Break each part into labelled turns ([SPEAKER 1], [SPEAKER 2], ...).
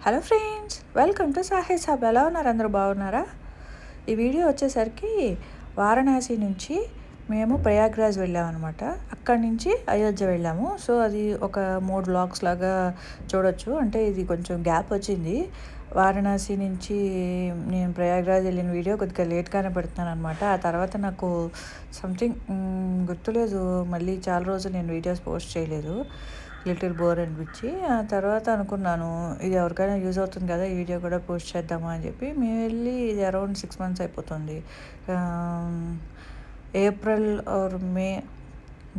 [SPEAKER 1] Hello friends, welcome to Sahid Sab. ఎలా ఉన్నారు? అందరూ బాగున్నారా? ఈ వీడియో వచ్చేసరికి వారణాసి నుంచి మేము ప్రయాగ్రాజ్ వెళ్ళామన్నమాట. అక్కడి నుంచి అయోధ్య వెళ్ళాము. సో అది ఒక 3 వ్లాగ్స్ లాగా చూడొచ్చు. అంటే ఇది కొంచెం గ్యాప్ వచ్చింది. వారణాసి నుంచి నేను ప్రయాగ్రాజ్ వెళ్ళిన వీడియో కొద్దిగా లేట్గానే పెడుతున్నాను అనమాట. ఆ తర్వాత నాకు సంథింగ్ గుర్తులేదు, మళ్ళీ చాలా రోజులు నేను వీడియోస్ పోస్ట్ చేయలేదు. లిటిల్ బోర్ అనిపించి ఆ తర్వాత అనుకున్నాను ఇది ఎవరికైనా యూజ్ అవుతుంది కదా, ఈ వీడియో కూడా పోస్ట్ చేద్దామా అని చెప్పి. మేము వెళ్ళి ఇది అరౌండ్ 6 months అయిపోతుంది. ఏప్రిల్ ఆర్ మే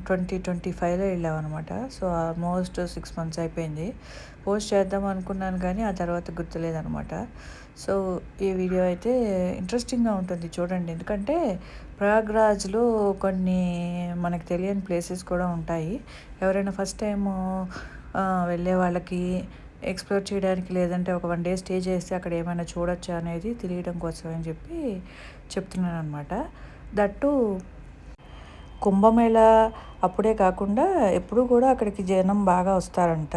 [SPEAKER 1] 2025లో వెళ్ళామన్నమాట. సో ఆల్మోస్ట్ 6 months అయిపోయింది. పోస్ట్ చేద్దాం అనుకున్నాను కానీ ఆ తర్వాత గుర్తులేదనమాట. సో ఈ వీడియో అయితే ఇంట్రెస్టింగ్గా ఉంటుంది, చూడండి. ఎందుకంటే ప్రయాగ్రాజ్లో కొన్ని మనకు తెలియని ప్లేసెస్ కూడా ఉంటాయి. ఎవరైనా ఫస్ట్ టైం వెళ్ళే వాళ్ళకి ఎక్స్ప్లోర్ చేయడానికి, లేదంటే ఒక 1 day స్టే చేస్తే అక్కడ ఏమైనా చూడొచ్చా అనేది తెలియడం కోసం అని చెప్పి చెప్తున్నాను అనమాట. దట్టు కుంభమేళ అప్పుడే కాకుండా ఎప్పుడు కూడా అక్కడికి జనం బాగా వస్తారంట.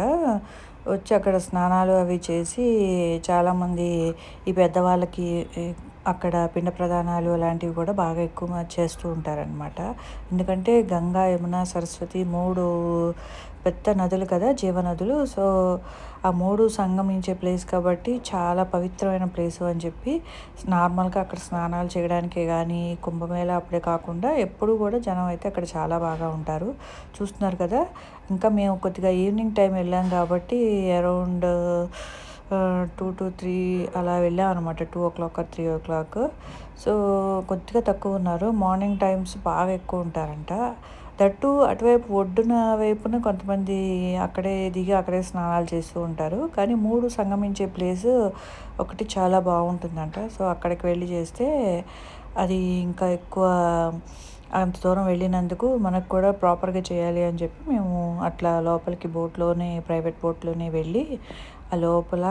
[SPEAKER 1] వచ్చి అక్కడ స్నానాలు అవి చేసి చాలామంది ఈ పెద్దవాళ్ళకి అక్కడ పిండ ప్రదానాలు అలాంటివి కూడా బాగా ఎక్కువ చేస్తూ ఉంటారనమాట. ఎందుకంటే గంగా, యమున, సరస్వతి 3 పెద్ద నదులు కదా, జీవనదులు. సో ఆ 3 సంగమించే ప్లేస్ కాబట్టి చాలా పవిత్రమైన ప్లేసు అని చెప్పి నార్మల్గా అక్కడ స్నానాలు చేయడానికే కానీ, కుంభమేళ అప్పుడే కాకుండా ఎప్పుడు కూడా జనం అయితే అక్కడ చాలా బాగా ఉంటారు. చూస్తున్నారు కదా. ఇంకా మేము కొద్దిగా ఈవినింగ్ టైం వెళ్ళాం కాబట్టి అరౌండ్ 2 to 3 అలా వెళ్ళాం అనమాట. 2 o'clock or 3 o'clock. సో కొద్దిగా తక్కువ ఉన్నారు. మార్నింగ్ టైమ్స్ బాగా ఎక్కువ ఉంటారంట. దట్టు అటువైపు ఒడ్డున వైపున కొంతమంది అక్కడే దిగి అక్కడే స్నానాలు చేస్తూ ఉంటారు. కానీ 3 సంగమించే ప్లేస్ ఒకటి చాలా బాగుంటుందంట. సో అక్కడికి వెళ్ళి చేస్తే అది ఇంకా ఎక్కువ, అంత దూరం వెళ్ళినందుకు మనకు కూడా ప్రాపర్గా చేయాలి అని చెప్పి మేము అట్లా లోపలికి బోట్లోనే, ప్రైవేట్ బోట్లోనే వెళ్ళి ఆ లోపల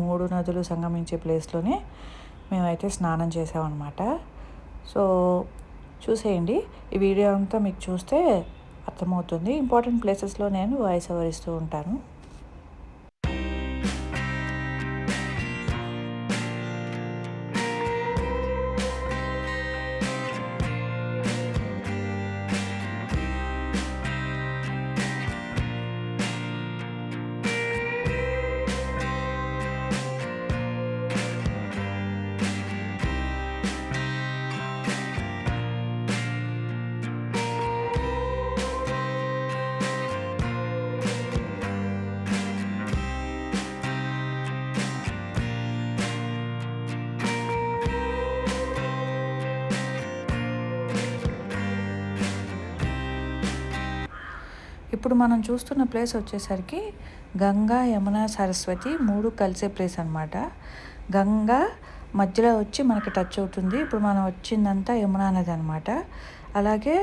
[SPEAKER 1] 3 నదులు సంగమించే ప్లేస్లోనే మేమైతే స్నానం చేసామన్నమాట. సో చూసేయండి, ఈ వీడియో అంతా మీకు చూస్తే అర్థమవుతుంది. ఇంపార్టెంట్ ప్లేసెస్లో నేను వాయిస్ ఓవర్ ఇస్తూ ఉంటాను. ఇప్పుడు మనం చూస్తున్న ప్లేస్ వచ్చేసరికి గంగా, యమున, సరస్వతి 3 కలిసే ప్లేస్ అనమాట. గంగా మధ్యలో వచ్చి మనకి టచ్ అవుతుంది. ఇప్పుడు మనం వచ్చిందంతా యమున నది అనమాట. అలాగే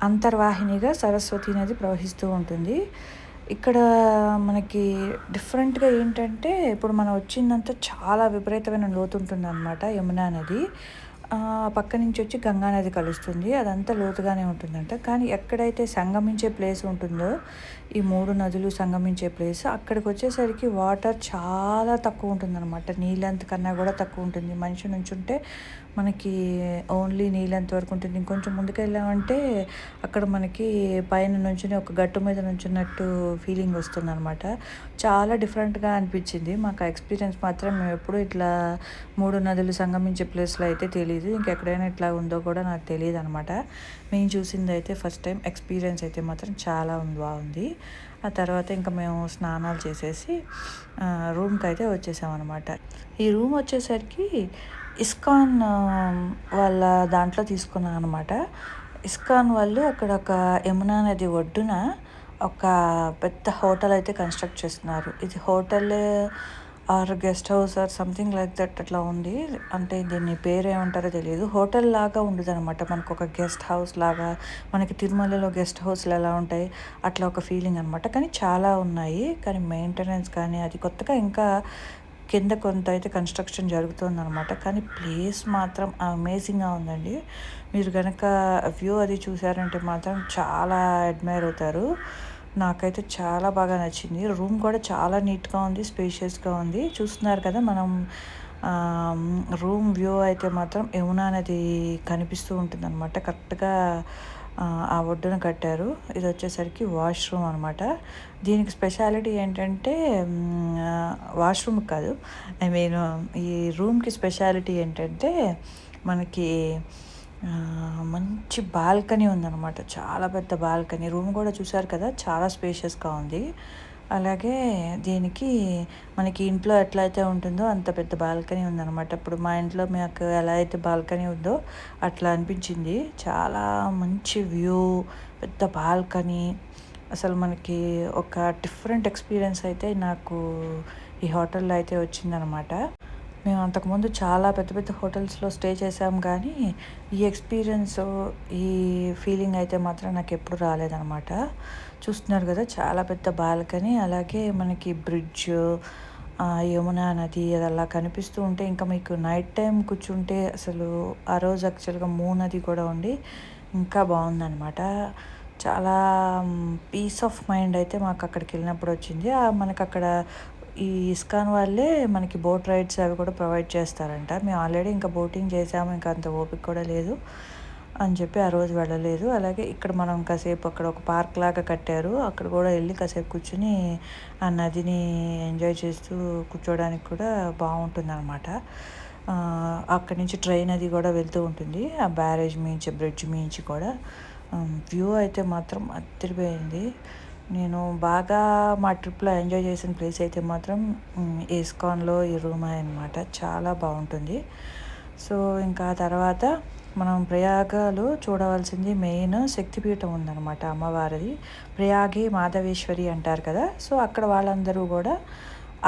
[SPEAKER 1] అంతర్వాహినిగా సరస్వతి నది ప్రవహిస్తూ ఉంటుంది. ఇక్కడ మనకి డిఫరెంట్గా ఏంటంటే, ఇప్పుడు మనం వచ్చిందంతా చాలా విపరీతమైన లోతు ఉంటుంది అనమాట. యమునా నది పక్క నుంచి వచ్చి గంగా నది కలుస్తుంది. అదంతా లోతుగానే ఉంటుందంట. కానీ ఎక్కడైతే సంగమించే ప్లేస్ ఉంటుందో, ఈ 3 నదులు సంగమించే ప్లేస్, అక్కడికి వచ్చేసరికి వాటర్ చాలా తక్కువ ఉంటుందన్నమాట. నీళ్ళంత కన్నా కూడా తక్కువ ఉంటుంది. మనిషి నుంచుంటే మనకి ఓన్లీ నీళ్ళంత వరకు ఉంటుంది. ఇంకొంచెం ముందుకు వెళ్ళామంటే అక్కడ మనకి పైన నుంచుని ఒక గట్టు మీద నుంచున్నట్టు ఫీలింగ్ వస్తుంది అనమాట. చాలా డిఫరెంట్గా అనిపించింది మాకు. ఆ ఎక్స్పీరియన్స్ మాత్రం మేము ఎప్పుడు ఇట్లా 3 నదులు సంగమించే ప్లేస్లో అయితే తెలియదు. ఇంకెక్కడైనా ఇట్లా ఉందో కూడా నాకు తెలియదు అనమాట. మేము చూసింది అయితే ఫస్ట్ టైం. ఎక్స్పీరియన్స్ అయితే మాత్రం చాలా బాగుంది. ఆ తర్వాత ఇంకా మేము స్నానాలు చేసేసి రూమ్కి అయితే వచ్చేసామన్నమాట. ఈ రూమ్ వచ్చేసరికి ఇస్కాన్ వాళ్ళ దాంట్లో తీసుకున్నాను అనమాట. ఇస్కాన్ వాళ్ళు అక్కడ ఒక యమునా నది ఒడ్డున ఒక పెద్ద హోటల్ అయితే కన్స్ట్రక్ట్ చేస్తున్నారు. ఇది hotel are guest house or something like that అట్లా ఉంది. అంటే దీన్ని పేరు ఏమంటారో తెలియదు. హోటల్ లాగా ఉండదు అనమాట. మనకు ఒక గెస్ట్ హౌస్ లాగా, మనకి తిరుమలలో గెస్ట్ హౌస్లు ఎలా ఉంటాయి అట్లా ఒక ఫీలింగ్ అనమాట. కానీ చాలా ఉన్నాయి. కానీ మెయింటెనెన్స్ కానీ అది కొత్తగా ఇంకా కింద కొంత అయితే కన్స్ట్రక్షన్ జరుగుతుందన్నమాట. కానీ ప్లేస్ మాత్రం అమేజింగ్గా ఉందండి. మీరు కనుక వ్యూ అది చూసారంటే మాత్రం చాలా అడ్మైర్ అవుతారు. నాకైతే చాలా బాగా నచ్చింది. రూమ్ కూడా చాలా నీట్‌గా ఉంది. స్పేషియస్‌గా ఉంది. చూస్తున్నారు కదా! మనం రూమ్ వ్యూ అయితే మాత్రం యమునా నది కనిపిస్తూ ఉంటుందనమాట. కరెక్ట్‌గా ఆ ఒడ్డున కట్టారు. ఇదొచ్చేసరికి వాష్‌రూమ్ అనమాట. దీనికి స్పెషాలిటీ ఏంటంటే వాష్‌రూమ్‌కి కాదు. ఐ మీన్ ఈ రూమ్‌కి స్పెషాలిటీ ఏంటంటే మనకి మంచి బాల్కనీ ఉందనమాట. చాలా పెద్ద బాల్కనీ. రూమ్ కూడా చూసారు కదా! చాలా స్పేషియస్‌గా ఉంది. అలాగే దీనికి మనకి ఇంట్లో ఎట్లయితే ఉంటుందో అంత పెద్ద బాల్కనీ ఉందనమాట. ఇప్పుడు మా ఇంట్లో మాకు ఎలా అయితే బాల్కనీ ఉందో అట్లా అనిపించింది. చాలా మంచి వ్యూ, పెద్ద బాల్కనీ. అసలు మనకి ఒక డిఫరెంట్ ఎక్స్‌పీరియన్స్ అయితే నాకు ఈ హోటల్‌లో అయితే వచ్చిందనమాట. మేము అంతకుముందు చాలా పెద్ద పెద్ద హోటల్స్‌లో స్టే చేసాం గానీ, ఈ ఎక్స్‌పీరియన్సు, ఈ ఫీలింగ్ అయితే మాత్రం నాకెప్పుడు రాలేదనమాట. చూస్తున్నారు గదా! చాలా పెద్ద బాల్కనీ. అలాగే మనకి బ్రిడ్జ్, యమునా నది అది అలా కనిపిస్తూ ఉంటే, ఇంకా మీకు నైట్ టైమ్ కూర్చుంటే అసలు ఆ రోజు యాక్చువల్‌గా మూన్ అది కూడా ఉండి, ఇంకా బావుందనమాట. చాలా పీస్ ఆఫ్ మైండ్ అయితే మాకక్కడికెళ్ళినప్పుడు వచ్చింది. మనకక్కడ ఈ ఇస్కాన్ వాళ్ళే మనకి బోట్ రైడ్స్ అవి కూడా ప్రొవైడ్ చేస్తారంట. మేము ఆల్రెడీ ఇంకా బోటింగ్ చేసాము. ఇంకా అంత ఓపిక కూడా లేదు అని చెప్పి ఆ రోజు వెళ్ళలేదు. అలాగే ఇక్కడ మనం కాసేపు అక్కడ ఒక పార్క్ లాగా కట్టారు. అక్కడ కూడా వెళ్ళి కాసేపు కూర్చొని ఆ నదిని ఎంజాయ్ చేస్తూ కూర్చోవడానికి కూడా బావుంటుందనమాట. అక్కడి నుంచి ట్రైన్ అది కూడా వెళ్తూ ఉంటుంది. ఆ బ్యారేజ్ మీంచి, బ్రిడ్జ్ మీంచి కూడా. వ్యూ అయితే మాత్రం అదిరిపోయింది. నేను బాగా మా ట్రిప్‌లో ఎంజాయ్ చేసిన ప్లేస్ అయితే మాత్రం ఇస్కాన్‌లో ఈ రూమే అనమాట. చాలా బావుంటుంది. సో, ఇంకా తర్వాత మనం ప్రయాగలో చూడవలసింది మెయిన్ శక్తిపీఠం ఉందనమాట అమ్మవారిది. ప్రయాగే మాధవేశ్వరి అంటారు కదా! సో, అక్కడ వాళ్ళందరూ కూడా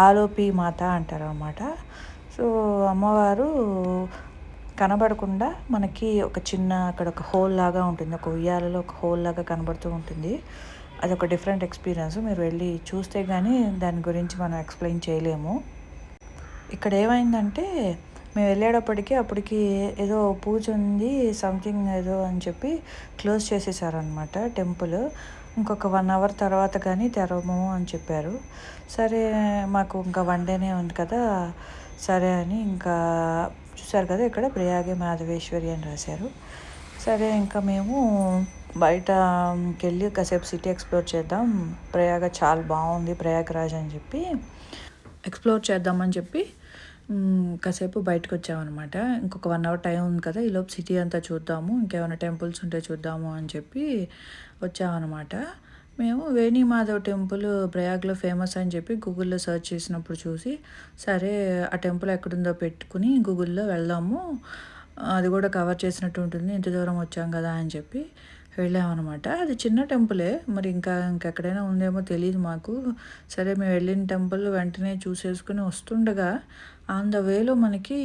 [SPEAKER 1] ఆలోపి మాత అంటారనమాట. సో, అమ్మవారు కనబడకుండా మనకి ఒక చిన్న అక్కడ ఒక హోల్ లాగా ఉంటుంది. ఒక ఉయ్యాలలో ఒక హోల్ లాగా కనబడుతూ ఉంటుంది. అదొక డిఫరెంట్ ఎక్స్‌పీరియన్స్. మీరు వెళ్ళి చూస్తే గానీ దాని గురించి మనం ఎక్స్‌ప్లెయిన్ చేయలేము. ఇక్కడ ఏమైందంటే మేము వెళ్ళేటప్పటికి అప్పటికి ఏదో పూజ ఉంది సంథింగ్ ఏదో అని చెప్పి క్లోజ్ చేసేసారనమాట టెంపుల్. ఇంకొక 1 అవర్ తర్వాత కానీ తెరవము అని చెప్పారు. సరే మాకు ఇంకా 1 డేనే ఉంది కదా! సరే అని ఇంకా చూసారు కదా! ఇక్కడ ప్రయాగే మాధవేశ్వరి అని రాశారు. సరే ఇంకా మేము బయటకెళ్ళి కాసేపు సిటీ ఎక్స్‌ప్లోర్ చేద్దాం. ప్రయాగ చాలా బావుంది ప్రయాగరాజ్ అని చెప్పి ఎక్స్‌ప్లోర్ చేద్దామని చెప్పి కాసేపు బయటకొచ్చామనమాట. ఇంకొక 1 అవర్ టైం ఉంది కదా! ఈలోపు సిటీ అంతా చూద్దాము. ఇంకేమైనా టెంపుల్స్ ఉంటే చూద్దాము అని చెప్పి వచ్చామనమాట. మేము వేణిమాధవ్ టెంపుల్ ప్రయాగ్‌లో ఫేమస్ అని చెప్పి గూగుల్‌లో సెర్చ్ చేసినప్పుడు చూసి, సరే ఆ టెంపుల్ ఎక్కడుందో పెట్టుకుని గూగుల్‌లో వెళ్దాము. అది కూడా కవర్ చేసినట్టు ఉంటుంది. ఇంత దూరం వచ్చాం కదా అని చెప్పి వెళ్ళామనమాట. అది చిన్న టెంపులే. మరి ఇంకెక్కడైనా ఉందేమో తెలీదు మాకు. సరే మేము వెళ్ళిన టెంపుల్ వెంటనే చూసేసుకొని వస్తుండగా ఆన్ ద వేలో మనకి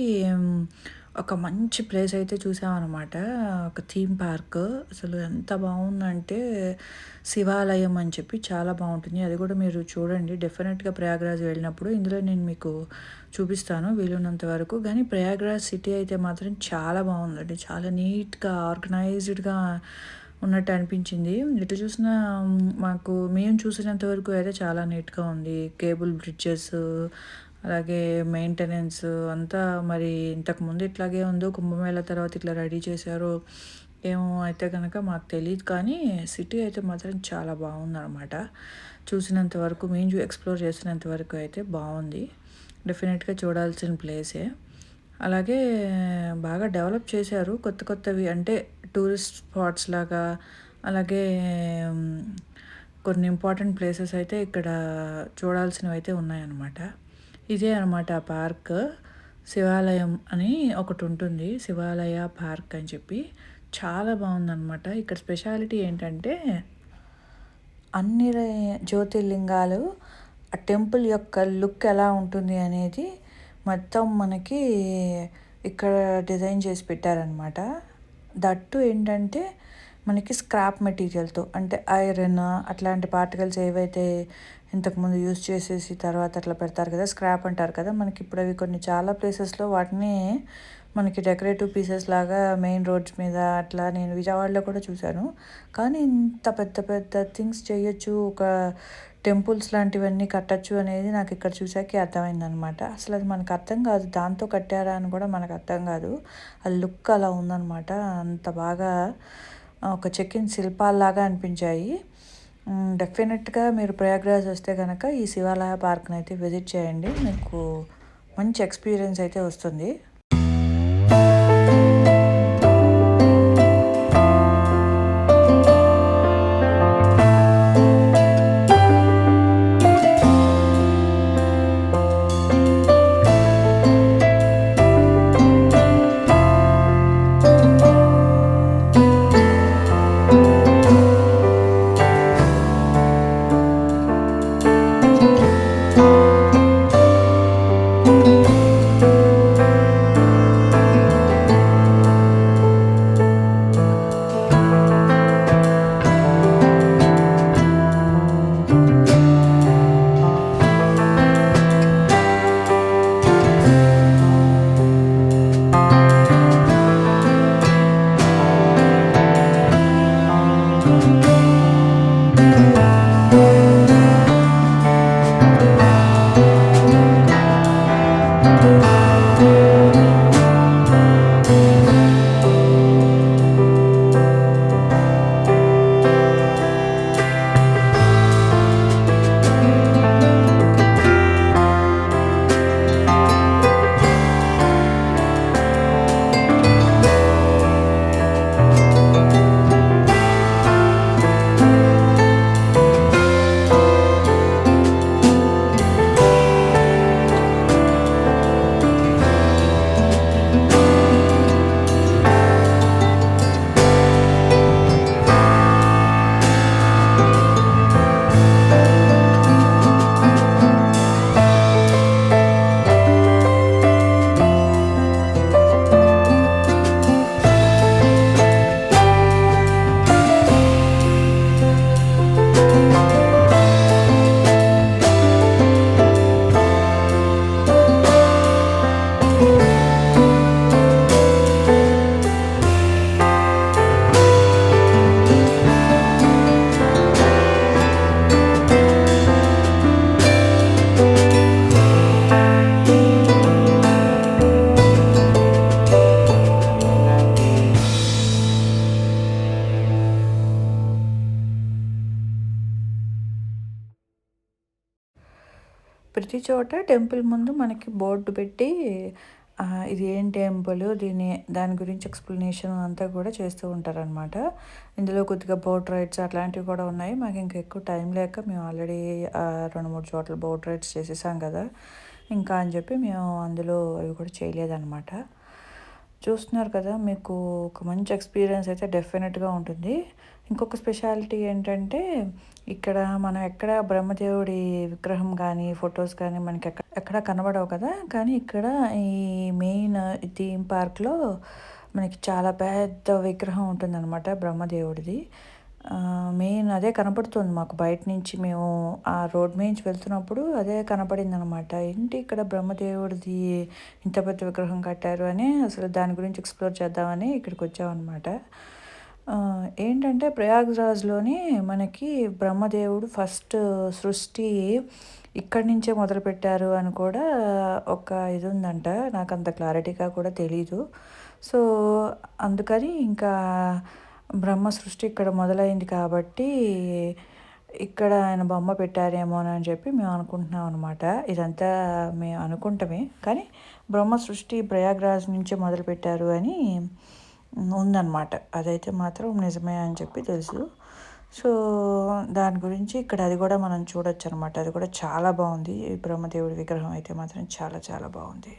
[SPEAKER 1] ఒక మంచి ప్లేస్ అయితే చూసామనమాట. ఒక థీమ్ పార్క్. అసలు ఎంత బావుందంటే శివాలయం అని చెప్పి చాలా బావుంటుంది. అది కూడా మీరు చూడండి. డెఫినెట్‌గా ప్రయాగ్‌రాజ్ వెళ్ళినప్పుడు ఇందులో నేను మీకు చూపిస్తాను వీలున్నంత వరకు. కానీ ప్రయాగ్‌రాజ్ సిటీ అయితే మాత్రం చాలా బావుందండి. చాలా నీట్‌గా, ఆర్గనైజ్డ్‌గా ఉన్నట్టు అనిపించింది. ఎటు చూసినా మాకు మేము చూసినంత వరకు అయితే చాలా నీట్‌గా ఉంది. కేబుల్ బ్రిడ్జెస్ అలాగే మెయింటెనెన్స్ అంతా మరి ఇంతకుముందు ఇట్లాగే ఉందో కుంభమేళా తర్వాత ఇట్లా రెడీ చేశారో ఏమో అయితే గనక మాకు తెలీదు. కానీ సిటీ అయితే మాత్రం చాలా బావుందనమాట. చూసినంత వరకు మేము ఎక్స్‌ప్లోర్ చేసినంత వరకు అయితే బావుంది. డెఫినెట్‌గా చూడాల్సిన ప్లేసే. అలాగే బాగా డెవలప్ చేశారు. కొత్త కొత్తవి అంటే టూరిస్ట్ స్పాట్స్ లాగా అలాగే కొన్ని ఇంపార్టెంట్ ప్లేసెస్ అయితే ఇక్కడ చూడాల్సినవైతే ఉన్నాయన్నమాట. ఇదే అనమాట ఆ పార్క్. శివాలయం అని ఒకటుంటుంది. శివాలయ పార్క్ అని చెప్పి. చాలా బావుందనమాట. ఇక్కడ స్పెషాలిటీ ఏంటంటే అన్ని జ్యోతిర్లింగాలు ఆ టెంపుల్ యొక్క లుక్ ఎలా ఉంటుంది అనేది మొత్తం మనకి ఇక్కడ డిజైన్ చేసి పెట్టారనమాట. దట్టు ఏంటంటే మనకి స్క్రాప్ మెటీరియల్‌తో అంటే ఐరన్ అట్లాంటి పార్టికల్స్ ఏవైతే ఇంతకుముందు యూజ్ చేసేసి తర్వాత అట్లా పెడతారు కదా, స్క్రాప్ అంటారు కదా. మనకి ఇప్పుడు అవి కొన్ని చాలా ప్లేసెస్లో వాటిని మనకి డెకరేటివ్ పీసెస్ లాగా మెయిన్ రోడ్స్ మీద అట్లా నేను విజయవాడలో కూడా చూశాను. కానీ ఇంత పెద్ద పెద్ద థింగ్స్ చేయొచ్చు, ఒక టెంపుల్స్ లాంటివన్నీ కట్టచ్చు అనేది నాకు ఇక్కడ చూసాకే అర్థమైందనమాట. అసలు అది మనకు అర్థం కాదు, దాంతో కట్టారా అని కూడా మనకు అర్థం కాదు. ఆ లుక్ అలా ఉందన్నమాట. అంత బాగా ఒక చెక్కిన శిల్పాల్లాగా అనిపించాయి. డెఫినెట్గా మీరు ప్రయాగ్రాజ్ వస్తే కనుక ఈ శివాలయ పార్క్ని అయితే విజిట్ చేయండి, మీకు మంచి ఎక్స్పీరియన్స్ అయితే వస్తుంది. ప్రతి చోట టెంపుల్ ముందు మనకి బోర్డు పెట్టి ఇది ఏం టెంపుల్, దాని గురించి ఎక్స్ప్లెనేషన్ అంతా కూడా చేస్తూ ఉంటారనమాట. ఇందులో కొద్దిగా బోట్ రైడ్స్ అట్లాంటివి కూడా ఉన్నాయి. మాకు ఇంకా ఎక్కువ టైం లేక మేము ఆల్రెడీ 2-3 చోట్ల బోట్ రైడ్స్ చేసేసాం కదా, ఇంకా అని చెప్పి మేము అందులో అవి కూడా చేయలేదన్నమాట. చూస్తున్నారు కదా, మీకు ఒక మంచి ఎక్స్పీరియన్స్ అయితే డెఫినెట్గా ఉంటుంది. ఇంకొక స్పెషాలిటీ ఏంటంటే, ఇక్కడ మనం ఎక్కడ బ్రహ్మదేవుడి విగ్రహం కానీ ఫొటోస్ కానీ మనకి ఎక్కడ కనబడవు కదా, కానీ ఇక్కడ ఈ మెయిన్ థీమ్ పార్క్లో మనకి చాలా పెద్ద విగ్రహం ఉంటుందన్నమాట బ్రహ్మదేవుడిది. మెయిన్ అదే కనపడుతుంది మాకు బయట నుంచి, మేము ఆ రోడ్ నుంచి వెళ్తున్నప్పుడు అదే కనపడింది అనమాట. ఏంటి ఇక్కడ బ్రహ్మదేవుడిది ఇంత పెద్ద విగ్రహం కట్టారు అని అసలు దాని గురించి ఎక్స్ప్లోర్ చేద్దామని ఇక్కడికి వచ్చామన్నమాట. ఏంటంటే ప్రయాగ్రాజ్లోని మనకి బ్రహ్మదేవుడు ఫస్ట్ సృష్టి ఇక్కడి నుంచే మొదలుపెట్టారు అని కూడా ఒక ఇది ఉందంట, నాకు అంత క్లారిటీగా కూడా తెలీదు. సో అందుకని ఇంకా బ్రహ్మ సృష్టి ఇక్కడ మొదలైంది కాబట్టి ఇక్కడ ఆయన బొమ్మ పెట్టారేమో అని చెప్పి మేము అనుకుంటున్నాం అనమాట. ఇదంతా మేము అనుకుంటామే, కానీ బ్రహ్మ సృష్టి ప్రయాగ్రాజ్ నుంచే మొదలుపెట్టారు అని ఉందన్నమాట. అదైతే మాత్రం నిజమే అని చెప్పి తెలుసు. సో దాని గురించి ఇక్కడ అది కూడా మనం చూడొచ్చు అనమాట. అది కూడా చాలా బాగుంది. బ్రహ్మదేవుడి విగ్రహం అయితే మాత్రం చాలా చాలా బాగుంది.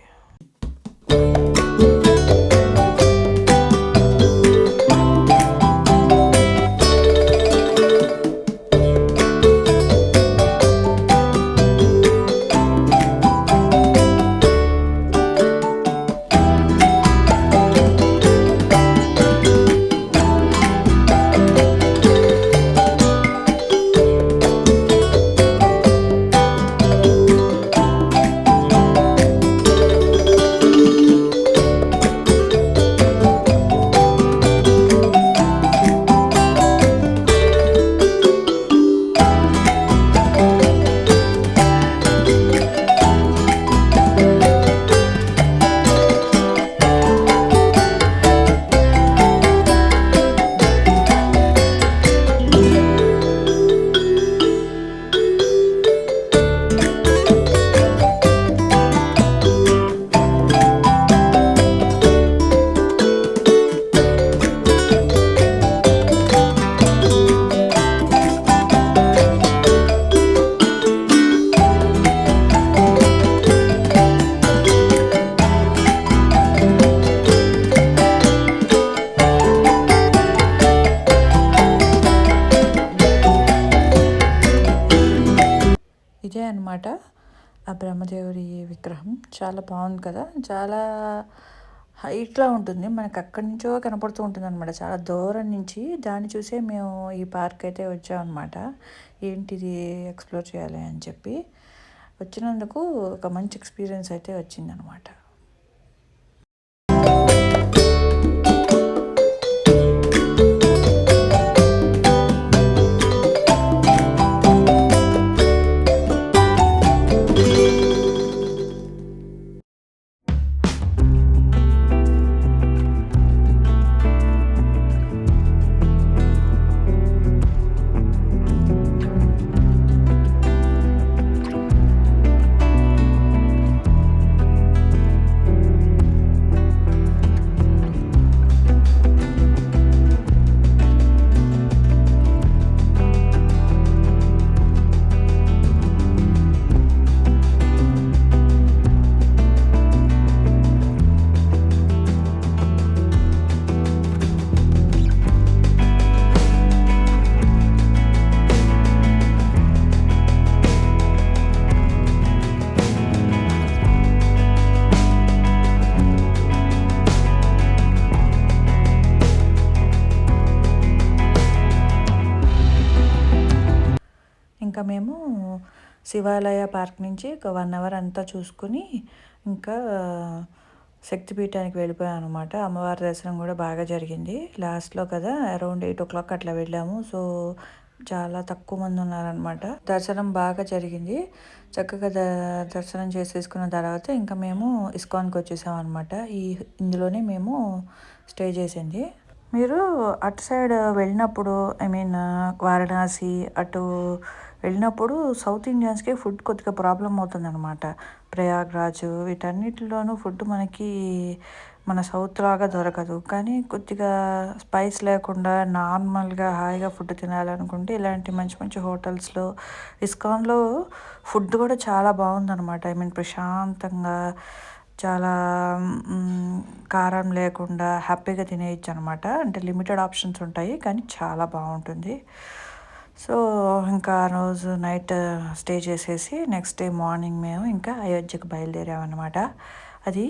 [SPEAKER 1] విగ్రహం. చాలా బాగుంది కదా! చాలా హైట్‌లో ఉంటుంది. మనకు అక్కడి నుంచో కనపడుతూ ఉంటుందనమాట. చాలా దూరం నుంచి దాన్ని చూసే మేము ఈ పార్క్ అయితే వచ్చామనమాట. ఏంటిది ఎక్స్‌ప్లోర్ చేయాలి అని చెప్పి. వచ్చినందుకు ఒక మంచి ఎక్స్‌పీరియన్స్ అయితే వచ్చిందనమాట. ఇంకా మేము శివాలయ పార్క్ నుంచి ఒక 1 అవర్ అంతా చూసుకొని ఇంకా శక్తిపీఠానికి వెళ్ళిపోయామనమాట. అమ్మవారి దర్శనం కూడా బాగా జరిగింది. లాస్ట్‌లో కదా అరౌండ్ 8:00 అట్లా వెళ్ళాము. సో, చాలా తక్కువ మంది ఉన్నారనమాట. దర్శనం బాగా జరిగింది. చక్కగా దర్శనం చేసేసుకున్న తర్వాత ఇంకా మేము ఇస్కాన్‌కి వచ్చేసామనమాట. ఇందులోనే మేము స్టే చేసింది. మీరు అటు సైడ్ వెళ్ళినప్పుడు ఐ మీన్ వారణాసి అటు వెళ్ళినప్పుడు సౌత్ ఇండియన్స్‌కి ఫుడ్ కొద్దిగా ప్రాబ్లమ్ అవుతుందనమాట. ప్రయాగ్‌రాజ్ వీటన్నిటిలోనూ ఫుడ్ మనకి మన సౌత్ లాగా దొరకదు. కానీ కొద్దిగా స్పైస్ లేకుండా నార్మల్‌గా హాయిగా ఫుడ్ తినాలనుకుంటే ఇలాంటి మంచి మంచి హోటల్స్‌లో ఇస్కాన్‌లో ఫుడ్ కూడా చాలా బాగుందనమాట. ఐ మీన్ ప్రశాంతంగా చాలా కారం లేకుండా హ్యాపీగా తినేయొచ్చనమాట. అంటే లిమిటెడ్ ఆప్షన్స్ ఉంటాయి. కానీ చాలా బాగుంటుంది. సో, ఇంకా ఆ రోజు నైట్ స్టే చేసేసి నెక్స్ట్ డే మార్నింగ్ మేము ఇంకా అయోధ్యకు బయలుదేరామనమాట. అది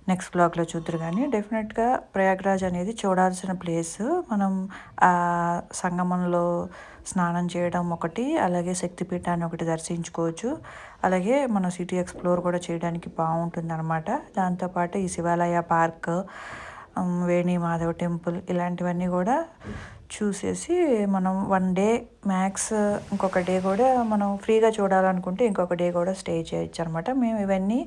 [SPEAKER 1] నెక్స్ట్ బ్లాగ్‌లో చూద్దురు గానీ డెఫినెట్‌గా ప్రయాగ్‌రాజ్ అనేది చూడాల్సిన ప్లేసు. మనం సంగమంలో స్నానం చేయడం ఒకటి, అలాగే శక్తిపీఠాన్ని ఒకటి దర్శించుకోవచ్చు. అలాగే మన సిటీ ఎక్స్‌ప్లోర్ కూడా చేయడానికి బాగుంటుందనమాట. దాంతోపాటు ఈ శివాలయ పార్క్, వేణి మాధవ్ టెంపుల్ ఇలాంటివన్నీ కూడా చూసేసి మనం 1 డే మ్యాక్స్ ఇంకొక డే కూడా మనం ఫ్రీగా చూడాలనుకుంటే ఇంకొక డే కూడా స్టే చేయొచ్చనమాట. మేము ఇవన్నీ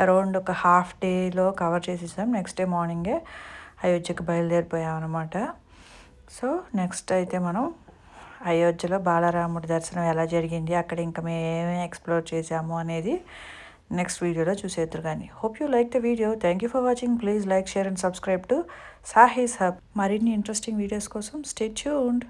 [SPEAKER 1] అరౌండ్ ఒక హాఫ్ డేలో కవర్ చేసేసాం. నెక్స్ట్ డే మార్నింగే అయోధ్యకు బయలుదేరిపోయామన్నమాట. సో, నెక్స్ట్ అయితే మనం అయోధ్యలో బాలరాముడి దర్శనం ఎలా జరిగింది, అక్కడ ఇంకా మేము ఏమేమి ఎక్స్‌ప్లోర్ చేసాము అనేది నెక్స్ట్ వీడియోలో చూసేద్దురు కానీ. Hope you like the video. Thank you for watching. Please like, share and subscribe to సాహీస్ hub. మరిన్ని ఇంట్రెస్టింగ్ వీడియోస్ కోసం స్టే ట్యూన్డ్.